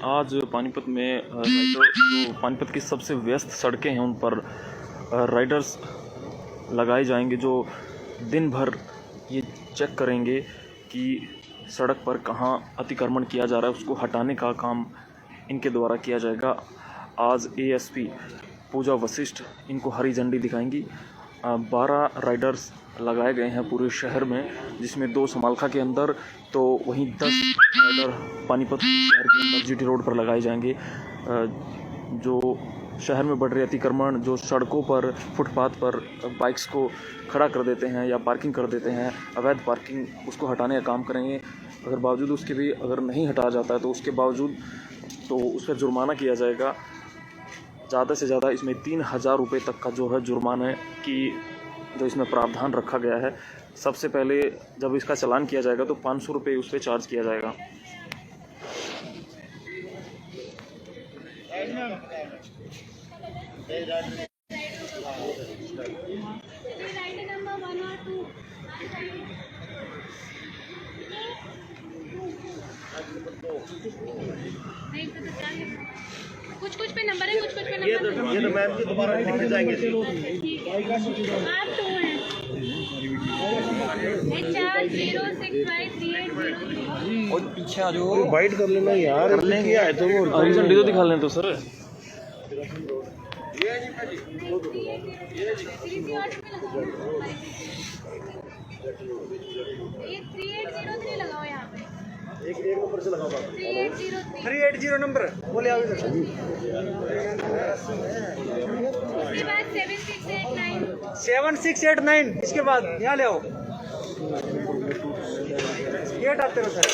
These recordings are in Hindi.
आज पानीपत में जो पानीपत की सबसे व्यस्त सड़कें हैं उन पर राइडर्स लगाए जाएंगे जो दिन भर ये चेक करेंगे कि सड़क पर कहाँ अतिक्रमण किया जा रहा है, उसको हटाने का काम इनके द्वारा किया जाएगा। आज एएसपी पूजा वशिष्ठ इनको हरी झंडी दिखाएंगी। 12 राइडर्स लगाए गए हैं पूरे शहर में, जिसमें 2 समालखा के अंदर तो वहीं 10 राइडर पानीपत शहर के अंदर जीटी रोड पर लगाए जाएंगे। जो शहर में बढ़ रहे अतिक्रमण, जो सड़कों पर फुटपाथ पर बाइक्स को खड़ा कर देते हैं या पार्किंग कर देते हैं, अवैध पार्किंग, उसको हटाने का काम करेंगे। अगर बावजूद उसके भी अगर नहीं हटाया जाता है तो उसके बावजूद तो उस पर जुर्माना किया जाएगा। ज़्यादा से ज़्यादा इसमें 3000 रुपये तक का जो है जुर्माना की जो इसमें प्रावधान रखा गया है। सबसे पहले जब इसका चालान किया जाएगा तो 500 रुपये उस पर चार्ज किया जाएगा। कुछ पे नंबर है, कुछ पे नंबर ये तो मैम जी दोबारा लिख जाएंगे। आप 2 हैं। 40653803 और पीछे आ जाओ, वाइट कर लेना यार, कर लेंगे आए तो वो हरी झंडी तो दिखा लें तो सर। एक 3803 लगाओ यहाँ पे। एक नंबर से लगाओ। 3803 380 नंबर बोले आओ इधर। इसके बाद 7689 7689 इसके बाद यहाँ ले आओ। ये हटाते हो सर।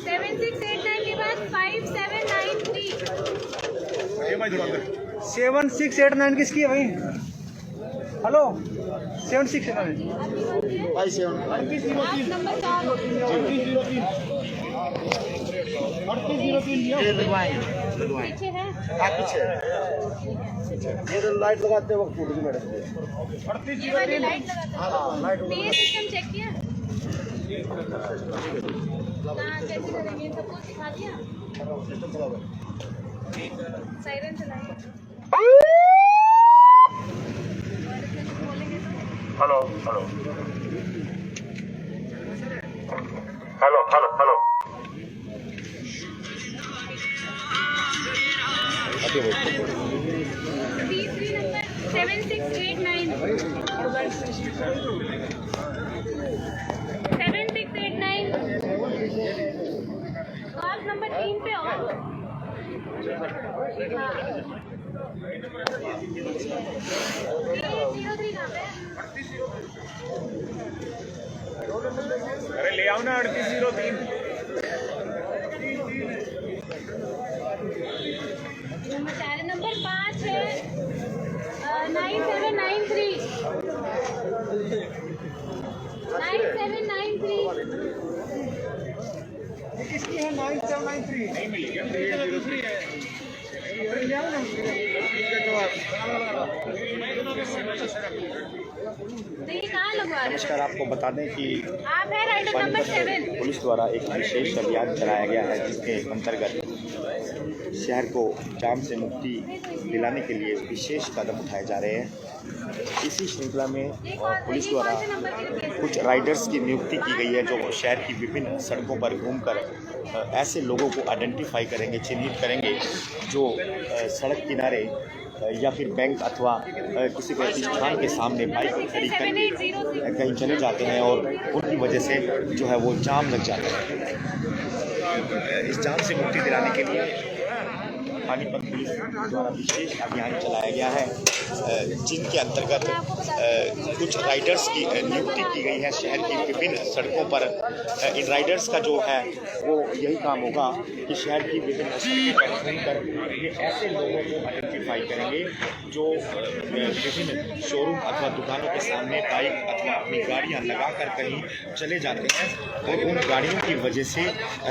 7689 के बाद 5793 7689 किसकी है भाई? हेलो 7689 भाई 7 नंबर 4 पीछे है। पीछे ये तो लाइट लगाते वक्त फूट गई मैडम। ये वाली लाइट लगाते हैं। लाइट ये सिस्टम चेक किया? कहाँ कैसे करेंगे? सबको सिखा दिया? सायरन चलाएंगे। Hello hello hello hello hello तीसरी नंबर 7689 7689 आप नंबर 3 पे हो। अरे ले आओ ना 3803। नंबर 5 है 9793 9793 किसकी है? 9793 नहीं मिलेगी। 3803 है। ले आओ ना। तो ये कहाँ लगवा रहे नमस्कार, आपको बता दें कि आप है राइडर नंबर 7। पुलिस द्वारा एक विशेष अभियान चलाया गया है, जिसके अंतर्गत शहर को जाम से मुक्ति दिलाने के लिए विशेष कदम उठाए जा रहे हैं। इसी श्रृंखला में पुलिस द्वारा कुछ राइडर्स की नियुक्ति की गई है, जो शहर की विभिन्न सड़कों पर घूमकर ऐसे लोगों को आइडेंटिफाई करेंगे, चिन्हित करेंगे जो सड़क किनारे या फिर बैंक अथवा किसी प्रतिष्ठान के सामने बाइक खड़ी करके कहीं चले जाते हैं और उनकी वजह से जो है वो जाम लग जाता है। इस जाम से मुक्ति दिलाने के लिए पानीपत पुलिस द्वारा विशेष अभियान चलाया गया है, जिनके अंतर्गत कुछ राइडर्स की नियुक्ति की गई है शहर की विभिन्न सड़कों पर। इन राइडर्स का जो है वो यही काम होगा कि शहर की विभिन्न सड़कों पर घूमकर ये ऐसे लोगों को आइडेंटिफाई करेंगे जो विभिन्न शोरूम अथवा दुकानों के सामने बाइक अथवा अपनी गाड़ियाँ लगाकर कहीं चले जाते हैं और उन गाड़ियों की वजह से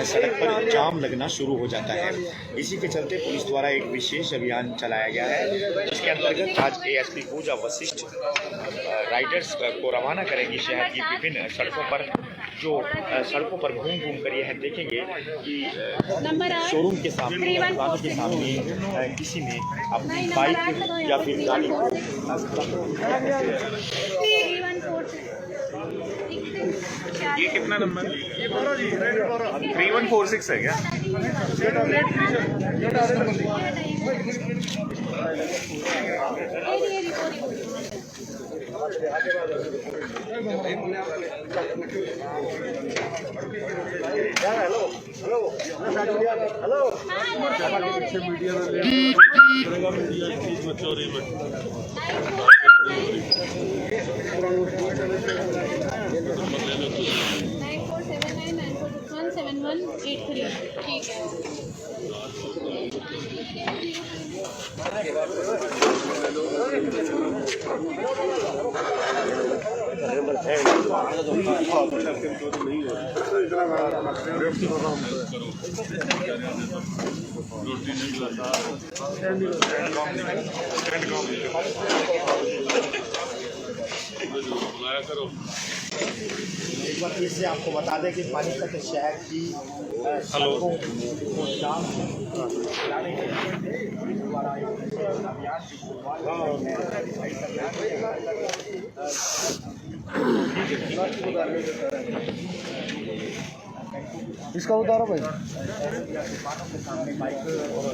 सड़क पर जाम लगना शुरू हो जाता है। इसी के चलते पुलिस द्वारा एक विशेष अभियान चलाया गया है, जिसके अंतर्गत आज एएसपी पूजा वशिष्ठ राइडर्स को रवाना करेंगी शहर की विभिन्न सड़कों पर जो सड़कों पर घूम घूम कर यह देखेंगे कि नंबर 8 शोरूम के सामने, दुकानों के सामने किसी ने अपनी बाइक या फिर गाड़ी 3146। ये कितना नंबर? 3146 है क्या? ठीक है। एक बार फिर से आपको बता दें कि पानीपत शहर की सड़कों को जाम चलाने के द्वारा अभियान की इसका उतारो भाई। दुकानों के सामने बाइक और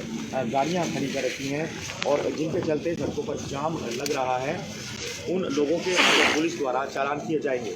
गाड़ियां खड़ी कर रखी हैं और जिनके चलते सड़कों पर जाम लग रहा है, उन लोगों के पुलिस द्वारा चालान किए जाएंगे।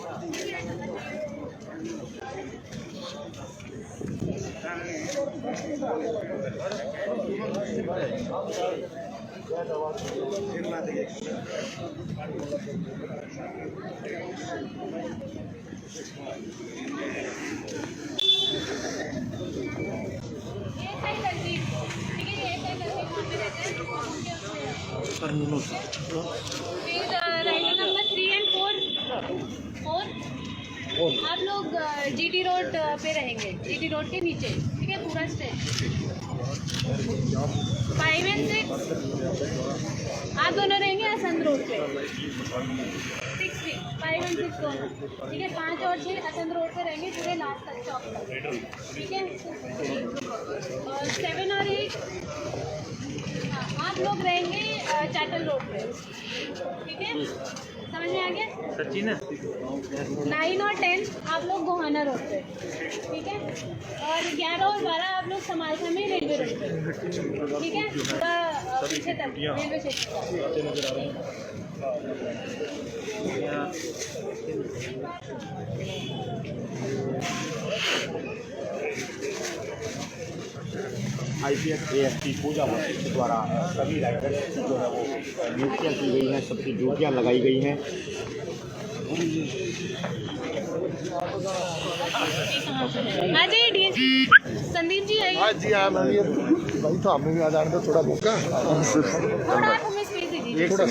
राइडर नंबर 3 and 4 आप लोग जीटी रोड पे रहेंगे, जीटी रोड के नीचे, ठीक है, पूरा स्ट्रेच। 5 and 6 आप दोनों रहेंगे असंध रोड पे। 6 भी 5 and 6 दोनों, ठीक है। 5 और 6 असंध रोड पे रहेंगे पूरे लास्ट तक चौक तक, ठीक है। और 7 और 8 आप लोग रहेंगे चाटल रोड पे, ठीक है, समझ में आ गया? 9 और 10 आप लोग गोहाना रोड पे, ठीक है। और 11 और 12 आप लोग समालखा में रेलवे रोड पे, ठीक है, पूरा पीछे तक रेलवे स्टेशन IPS ASP पूजा वशिष्ठ द्वारा सभी राइडर्स जो है वो नियुक्तियाँ की गई हैं, सबकी ड्यूटियाँ लगाई गई हैं। आ जाइए डीएसपी संदीप जी, आइए। हाँ जी हाँ, मैं भी भाई तो हमें भी आ जाने दो थोड़ा मौका। थोड़ा आप हमें स्पेस दीजिए। थोड़ा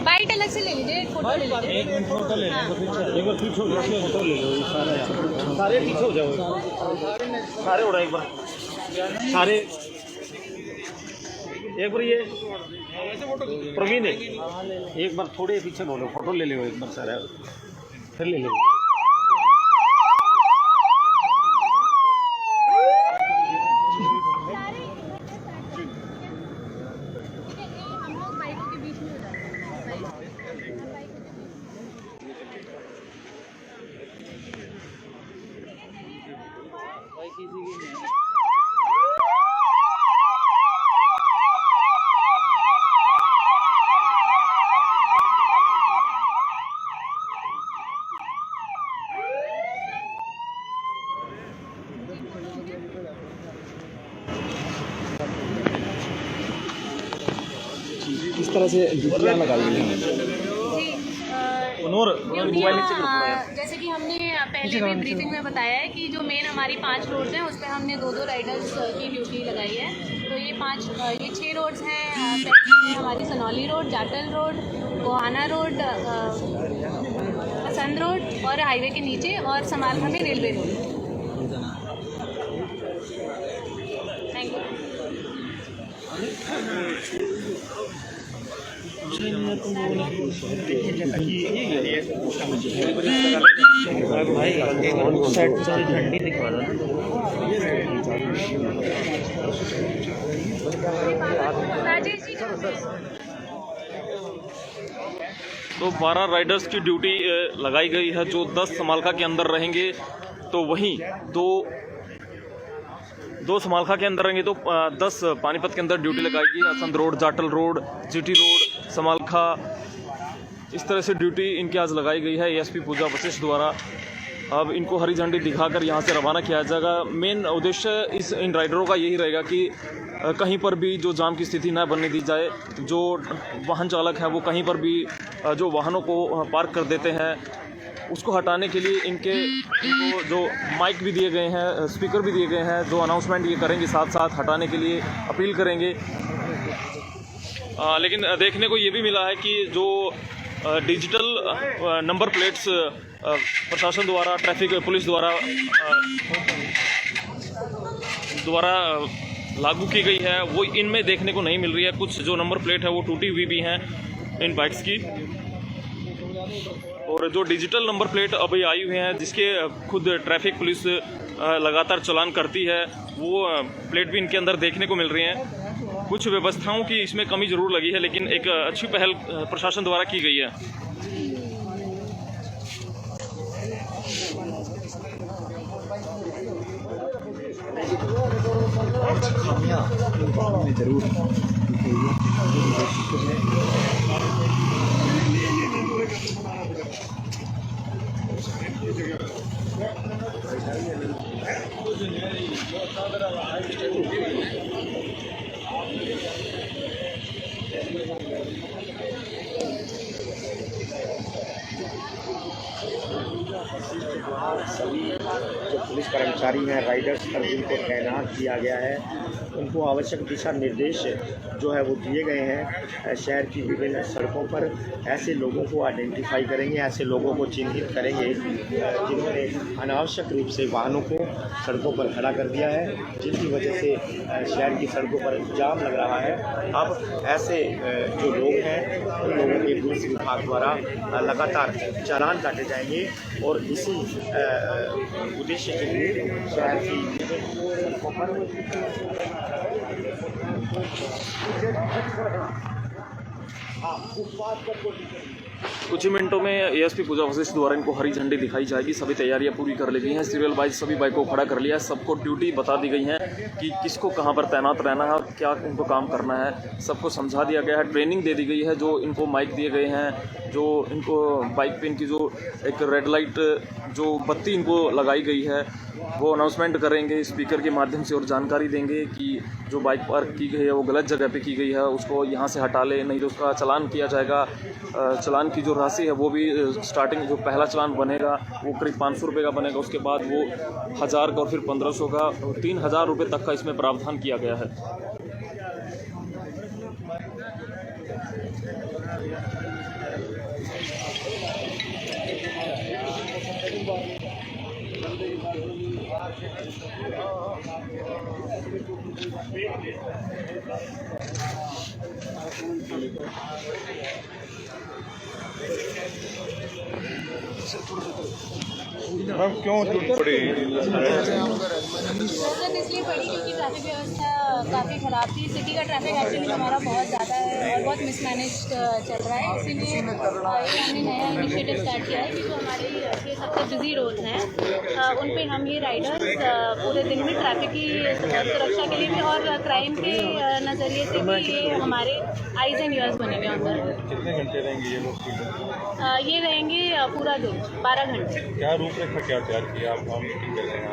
बाइट अलग से ले लीजिए, एक फोटो ले लीजिए। एक फोटो ले लो, एक बार फोटो ले लो, सारे पीछे हो जाओ, सारे उड़ा एक बार, सारे एक बार। ये प्रवीण एक बार थोड़े पीछे बोलो, फोटो ले लो एक बार सारा, फिर ले लो। हम लोग बाइकों के बीच में हो जाते हैं। इस तरह से ड्यूटियाँ लगाई गई हैं। जैसे कि हमने पहले भी ब्रीफिंग में बताया है कि जो मेन हमारी 5 रोड्स हैं उस पर हमने 2-2 राइडर्स की ड्यूटी लगाई है। तो ये 6 रोड्स हैं। पहली हमारी Sanauli road, Jatal road, Gohana road, Assandh road और हाईवे के नीचे, और समालखा में रेलवे रोड। Thank you. भाई एक साइड से ठंडी दिखा रहा राजेश जी तो 12 राइडर्स की ड्यूटी लगाई गई है जो 10 समालखा के अंदर रहेंगे, तो वहीं दो समालखा के अंदर रहेंगे तो 10 पानीपत के अंदर ड्यूटी लगाई गई। Assandh road, Jatal road, GT road, Samalkha, इस तरह से ड्यूटी इनकी आज लगाई गई है एएसपी पूजा वशिष्ठ द्वारा। अब इनको हरी झंडी दिखाकर यहाँ से रवाना किया जाएगा। मेन उद्देश्य इन राइडरों का यही रहेगा कि कहीं पर भी जो जाम की स्थिति न बनने दी जाए। जो वाहन चालक है वो कहीं पर भी जो वाहनों को पार्क कर देते हैं उसको हटाने के लिए इनको जो माइक भी दिए गए हैं, स्पीकर भी दिए गए हैं, जो अनाउंसमेंट ये करेंगे साथ साथ हटाने के लिए अपील करेंगे। लेकिन देखने को ये भी मिला है कि जो डिजिटल नंबर प्लेट्स प्रशासन द्वारा, ट्रैफिक पुलिस द्वारा लागू की गई है वो इनमें देखने को नहीं मिल रही है। कुछ जो नंबर प्लेट है वो टूटी हुई भी हैं इन बाइक्स की, और जो डिजिटल नंबर प्लेट अभी आई हुई हैं जिसके खुद ट्रैफिक पुलिस लगातार चालान करती है वो प्लेट भी इनके अंदर देखने को मिल रही हैं। कुछ व्यवस्थाओं की इसमें कमी ज़रूर लगी है, लेकिन एक अच्छी पहल प्रशासन द्वारा की गई है। जरूर सभी जो पुलिस कर्मचारी हैं, राइडर्स पर जिनको तैनात किया गया है, उनको आवश्यक दिशा निर्देश जो है वो दिए गए हैं। शहर की विभिन्न सड़कों पर ऐसे लोगों को आइडेंटिफाई करेंगे, ऐसे लोगों को चिन्हित करेंगे जिन्होंने अनावश्यक रूप से वाहनों को सड़कों पर खड़ा कर दिया है, जिनकी वजह से शहर की सड़कों पर जाम लग रहा है। अब ऐसे जो लोग हैं उन लोगों के पुलिस विभाग द्वारा लगातार चालान काटे जाएंगे और इसी उद्देश्य के लिए शहर की सड़कों पर कुछ ही मिनटों में एएसपी पूजा वशिष्ठ द्वारा इनको हरी झंडी दिखाई जाएगी। सभी तैयारियां पूरी कर ली गई हैं, सीरियल वाइज सभी बाइकों को खड़ा कर लिया है, सबको ड्यूटी बता दी गई है कि किसको कहां पर तैनात रहना है और क्या इनको काम करना है, सबको समझा दिया गया है। ट्रेनिंग दे दी गई है, जो इनको माइक दिए गए हैं, जो इनको बाइक पे इनकी जो एक रेड लाइट जो बत्ती इनको लगाई गई है वो अनाउंसमेंट करेंगे स्पीकर के माध्यम से और जानकारी देंगे कि जो बाइक पार्क की गई है वो गलत जगह पे की गई है, उसको यहाँ से हटा ले, नहीं तो उसका चालान किया जाएगा। चालान की जो राशि है वो भी स्टार्टिंग जो पहला चालान बनेगा वो करीब 500 रुपये का बनेगा, उसके बाद वो 1000 का और फिर 1500 का, 3000 रुपये तक का इसमें प्रावधान किया गया है। क्यों टूट पड़ी? जरूरत इसलिए पड़ी क्योंकि ट्रैफिक व्यवस्था काफ़ी ख़राब थी। सिटी का ट्रैफिक एक्चुअली हमारा बहुत ज़्यादा है और बहुत मिसमैनेज चल रहा है, इसीलिए हमने नया इनिशिएटिव स्टार्ट किया है कि जो हमारे ये सबसे बिजी रोड हैं उन पे हम ये राइडर्स पूरे दिन में ट्रैफिक की सुरक्षा के लिए भी और क्राइम के नज़रिए से भी ये हमारे आइज़ एंड ईयर्स बने हुए हैं। कितने घंटे रहेंगे ये लोग? ये रहेंगे पूरा दिन 12 घंटे। क्या रूपरेखा क्या तैयार किया आप? हम मीटिंग कर रहे हैं।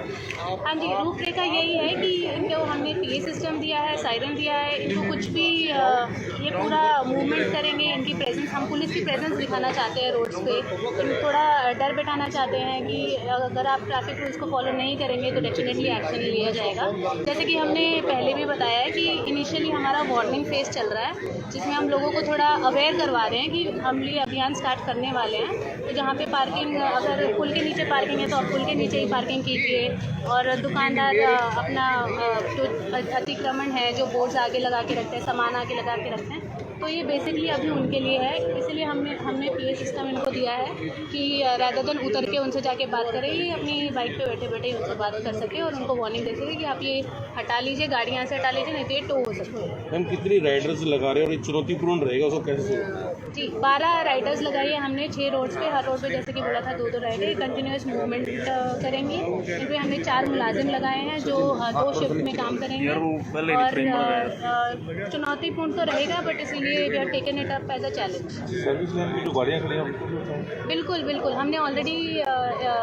हाँ जी, रूपरेखा यही है कि इनको हमने पीए सिस्टम दिया है, सायरन दिया है, इनको कुछ भी ये पूरा मूवमेंट करेंगे, इनकी प्रेजेंस, हम पुलिस की प्रेजेंस दिखाना चाहते हैं रोड्स पे, थोड़ा डर बैठाना चाहते हैं कि अगर आप ट्रैफिक रूल्स को फॉलो नहीं करेंगे तो डेफिनेटली एक्शन लिया जाएगा। जैसे कि हमने पहले भी बताया है कि इनिशियली हमारा वार्निंग फेज चल रहा है जिसमें हम लोगों को थोड़ा अवेयर करवा रहे हैं कि हम ये अभियान स्टार्ट करने वाले हैं। तो जहाँ पे पार्किंग, अगर पुल के नीचे पार्किंग है तो आप पुल के नीचे ही पार्किंग कीजिए, और दुकानदार अपना जो अतिक्रमण है, जो बोर्ड्स आगे लगा के रखते हैं, सामान आगे लगा के रखते हैं, तो ये बेसिकली अभी उनके लिए है, इसलिए हमने PA सिस्टम इनको दिया है कि रादर देन उतर के उनसे जाके बात करें, ये अपनी बाइक पे बैठे बैठे उनसे बात कर सके और उनको वार्निंग दे सके कि आप ये हटा लीजिए, गाड़ी यहाँ से हटा लीजिए, नहीं तो ये टो हो सकते हैं। मैम कितनी राइडर्स लगा रहे हैं और ये चुनौतीपूर्ण रहेगा, उसको कैसे? जी 12 राइडर्स लगाई है हमने 6 रोड्स पे। हर रोड पे जैसे कि बोला था 2-2 राइडर कंटिन्यूस मूवमेंट करेंगे। इन पर हमने 4 मुलाजिम लगाए हैं जो 2 शिफ्ट में काम करेंगे और चुनौतीपूर्ण तो रहेगा, बट इसलिए we are taken it up as a challenge. Service line की जो गाड़ियाँ खड़ी हैं उनको भी बताओ। बिल्कुल बिल्कुल, हमने ऑलरेडी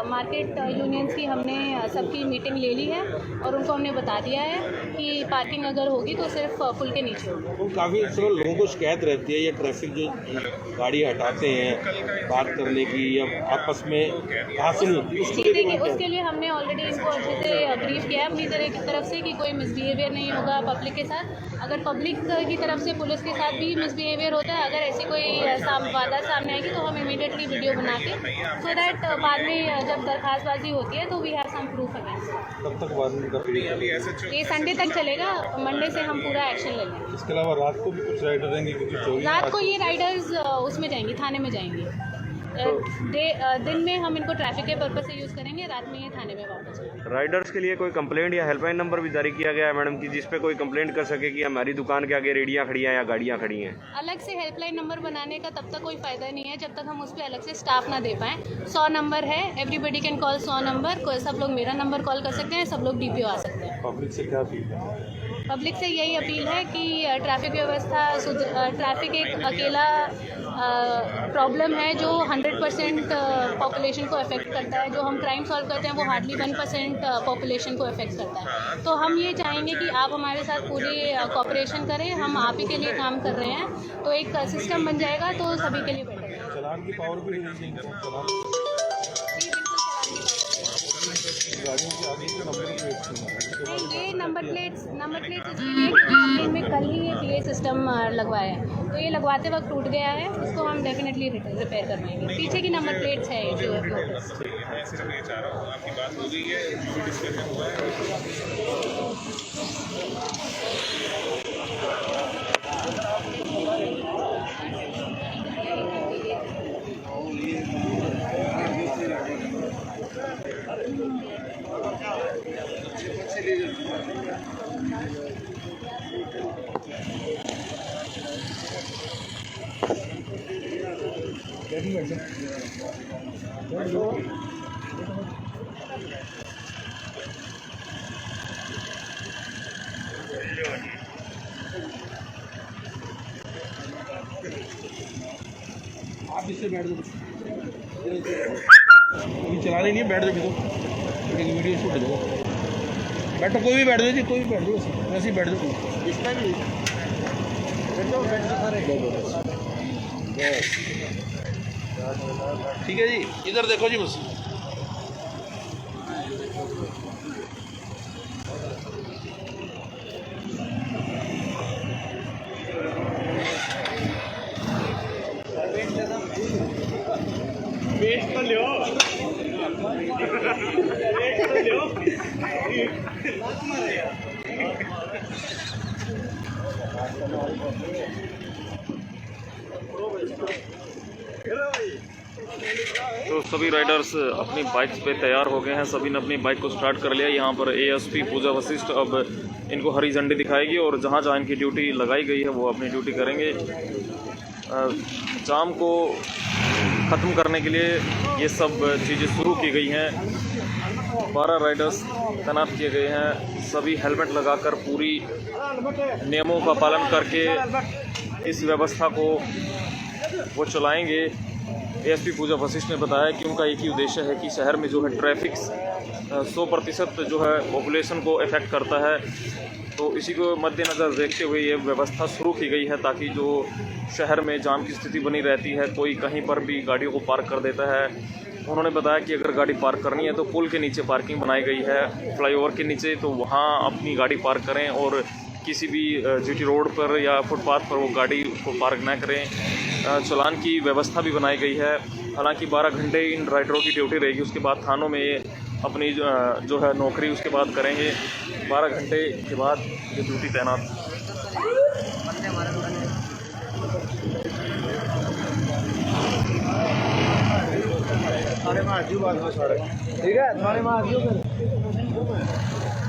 मार्केट यूनियंस की हमने सबकी मीटिंग ले ली है और उनको हमने बता दिया है कि पार्किंग अगर होगी तो सिर्फ पुल के नीचे होगी। तो काफ़ी अक्सर लोगों को शिकायत रहती है ये ट्रैफिक जो गाड़ी हटाते हैं बात करने की या आपस में कहाँ से नहीं, उसको जी देखिए, उसके लिए हमने ऑलरेडी इनको अच्छे से ब्रीफ किया है अपनी तरफ से कि कोई मिसबिहेवियर नहीं होगा पब्लिक के साथ। अगर पब्लिक की तरफ से पुलिस के साथ भी मिसबिहेवियर होता है, अगर ऐसी कोई वारदात सामने आएगी तो हम इमीडिएटली वीडियो बना के सो दैट बाद में जब दरखास्तबाजी होती है तो we have some proof against. तब तक वार्निंग कर ये संडे तक चलेगा, मंडे से हम पूरा एक्शन ले लेंगे। इसके अलावा रात को भी कुछ राइडर रहेंगे क्योंकि चोरी रात को ये राइडर्स उसमें जाएंगे, थाने में जाएंगे। दिन में हम इनको ट्रैफिक के पर्पज से यूज़ करेंगे, रात में ये थाने में वापस जाएंगे। राइडर्स के लिए कोई कंप्लेंट या हेल्पलाइन नंबर भी जारी किया गया है मैडम कि जिस पे कोई कंप्लेंट कर सके कि हमारी दुकान के आगे रेडियाँ खड़ी हैं या गाड़ियाँ खड़ी हैं? अलग से हेल्पलाइन नंबर बनाने का तब तक कोई फ़ायदा नहीं है जब तक हम उस पर अलग से स्टाफ ना दे पाएँ। 100 नंबर है, एवरीबडी कैन कॉल 100 नंबर। सब लोग मेरा नंबर कॉल कर सकते हैं, सब लोग DPO आ सकते हैं। पब्लिक से क्या अपील है? पब्लिक से यही अपील है कि ट्रैफिक व्यवस्था ट्रैफिक एक अकेला प्रॉब्लम है जो 100% पॉपुलेशन को अफेक्ट करता है। जो हम क्राइम सॉल्व करते हैं वो हार्डली 1% पॉपुलेशन को अफेक्ट करता है। तो हम ये चाहेंगे कि आप हमारे साथ पूरी कोऑपरेशन करें, हम आप ही के लिए काम कर रहे हैं, तो एक सिस्टम बन जाएगा तो सभी के लिए बेटर है। चलान की पावर भी नहीं चाहिए, गाड़ियों के आगे के नंबर नहीं, ये नंबर प्लेट्स इसलिए क्योंकि हमने इनमें कल ही ये PA सिस्टम लगवाया है, तो ये लगवाते वक्त टूट गया है, उसको हम डेफिनेटली रिपेयर करवाएंगे। पीछे की नंबर प्लेट्स है ये जो आप इससे बैठ दो, चलाने नहीं है, बैठ दो, वीडियो शूट हो जाएगा। बैठो, कोई भी बैठ दो जी, कोई भी बैठ दो, वैसे ही बैठ दो। इसका भी ठीक है जी, इधर देखो जी बस। वेट तो लो, तो सभी राइडर्स अपनी बाइक्स पे तैयार हो गए हैं, सभी ने अपनी बाइक को स्टार्ट कर लिया। यहाँ पर ASP पूजा वशिष्ठ अब इनको हरी झंडी दिखाएगी और जहाँ जहाँ इनकी ड्यूटी लगाई गई है वो अपनी ड्यूटी करेंगे। जाम को ख़त्म करने के लिए ये सब चीज़ें शुरू की गई हैं। 12 राइडर्स तैनात किए गए हैं, सभी हेलमेट लगाकर पूरी नियमों का पालन करके इस व्यवस्था को वो चलाएंगे। ASP पूजा वशिष्ठ ने बताया कि उनका एक ही उद्देश्य है कि शहर में जो है ट्रैफिक 100% जो है पॉपुलेशन को इफ़ेक्ट करता है, तो इसी को मद्देनज़र देखते हुए ये व्यवस्था शुरू की गई है ताकि जो शहर में जाम की स्थिति बनी रहती है, कोई कहीं पर भी गाड़ियों को पार्क कर देता है। उन्होंने बताया कि अगर गाड़ी पार्क करनी है तो पुल के नीचे पार्किंग बनाई गई है, फ्लाईओवर के नीचे, तो वहाँ अपनी गाड़ी पार्क करें और किसी भी GT रोड पर या फुटपाथ पर वो गाड़ी को पार्क ना करें। चालान की व्यवस्था भी बनाई गई है। हालांकि 12 घंटे इन राइडरों की ड्यूटी रहेगी, उसके बाद थानों में अपनी जो है नौकरी उसके बाद करेंगे। 12 घंटे के बाद ये ड्यूटी तैनात थाने में आ जियो बाद में सड़क ठीक है थाने में आ जियो फिर